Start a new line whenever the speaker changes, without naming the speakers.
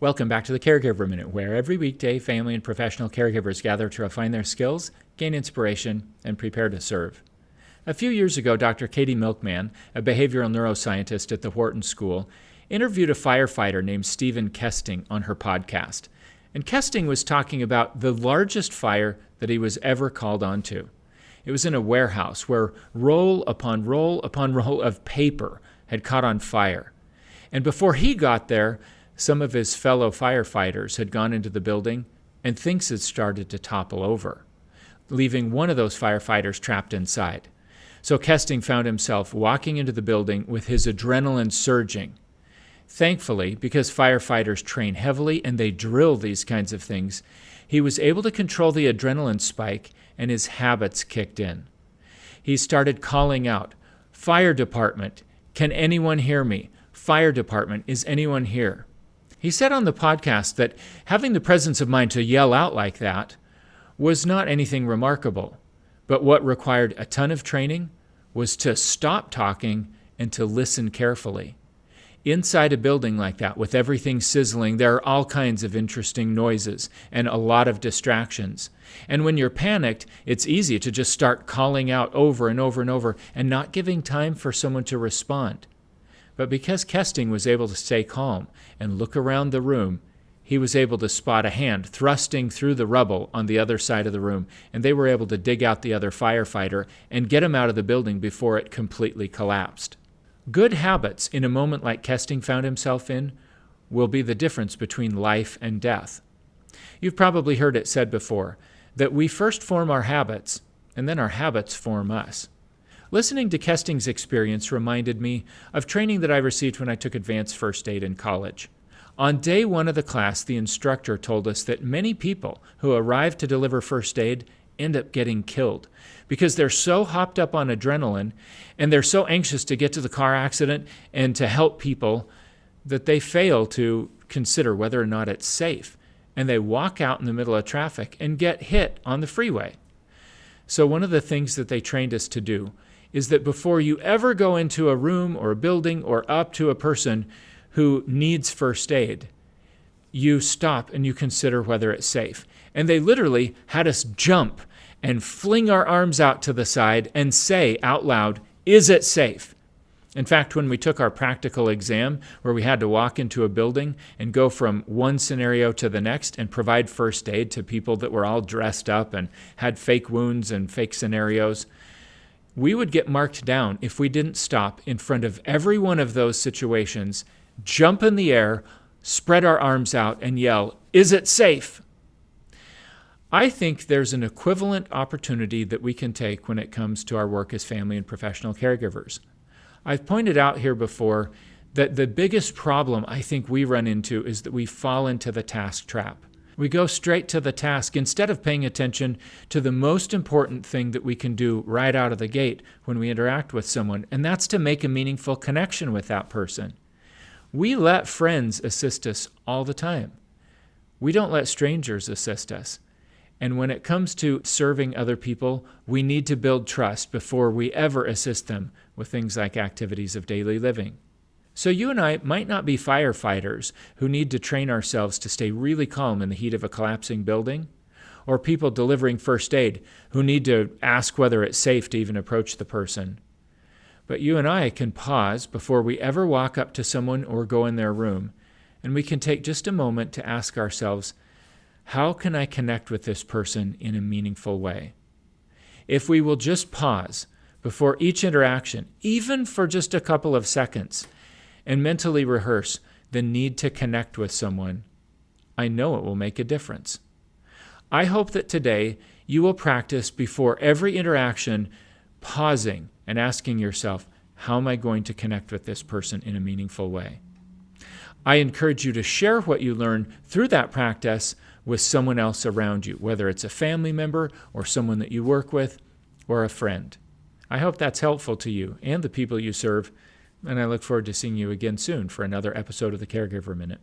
Welcome back to the Caregiver Minute, where every weekday family and professional caregivers gather to refine their skills, gain inspiration, and prepare to serve. A few years ago, Dr. Katie Milkman, a behavioral neuroscientist at the Wharton School, interviewed a firefighter named Stephen Kesting on her podcast. And Kesting was talking about the largest fire that he was ever called on to. It was in a warehouse where roll upon roll upon roll of paper had caught on fire. And before he got there, some of his fellow firefighters had gone into the building and things had started to topple over, leaving one of those firefighters trapped inside. So Kesting found himself walking into the building with his adrenaline surging. Thankfully, because firefighters train heavily and they drill these kinds of things, he was able to control the adrenaline spike and his habits kicked in. He started calling out, "Fire department, can anyone hear me? Fire department, is anyone here?" He said on the podcast that having the presence of mind to yell out like that was not anything remarkable, but what required a ton of training was to stop talking and to listen carefully. Inside a building like that, with everything sizzling, there are all kinds of interesting noises and a lot of distractions. And when you're panicked, it's easy to just start calling out over and over and over and not giving time for someone to respond. But because Kesting was able to stay calm and look around the room, he was able to spot a hand thrusting through the rubble on the other side of the room, and they were able to dig out the other firefighter and get him out of the building before it completely collapsed. Good habits in a moment like Kesting found himself in will be the difference between life and death. You've probably heard it said before that we first form our habits, and then our habits form us. Listening to Kesting's experience reminded me of training that I received when I took advanced first aid in college. On day one of the class, the instructor told us that many people who arrive to deliver first aid end up getting killed because they're so hopped up on adrenaline and they're so anxious to get to the car accident and to help people that they fail to consider whether or not it's safe. And they walk out in the middle of traffic and get hit on the freeway. So one of the things that they trained us to do is that before you ever go into a room or a building or up to a person who needs first aid, you stop and you consider whether it's safe. And they literally had us jump and fling our arms out to the side and say out loud, "Is it safe?" In fact, when we took our practical exam where we had to walk into a building and go from one scenario to the next and provide first aid to people that were all dressed up and had fake wounds and fake scenarios, we would get marked down if we didn't stop in front of every one of those situations, jump in the air, spread our arms out, and yell, "Is it safe?" I think there's an equivalent opportunity that we can take when it comes to our work as family and professional caregivers. I've pointed out here before that the biggest problem I think we run into is that we fall into the task trap. We go straight to the task instead of paying attention to the most important thing that we can do right out of the gate when we interact with someone, and that's to make a meaningful connection with that person. We let friends assist us all the time. We don't let strangers assist us. And when it comes to serving other people, we need to build trust before we ever assist them with things like activities of daily living. So you and I might not be firefighters who need to train ourselves to stay really calm in the heat of a collapsing building, or people delivering first aid who need to ask whether it's safe to even approach the person. But you and I can pause before we ever walk up to someone or go in their room, and we can take just a moment to ask ourselves, how can I connect with this person in a meaningful way? If we will just pause before each interaction, even for just a couple of seconds, and mentally rehearse the need to connect with someone, I know it will make a difference. I hope that today you will practice before every interaction, pausing and asking yourself, how am I going to connect with this person in a meaningful way? I encourage you to share what you learn through that practice with someone else around you, whether it's a family member or someone that you work with or a friend. I hope that's helpful to you and the people you serve, and I look forward to seeing you again soon for another episode of the Caregiver Minute.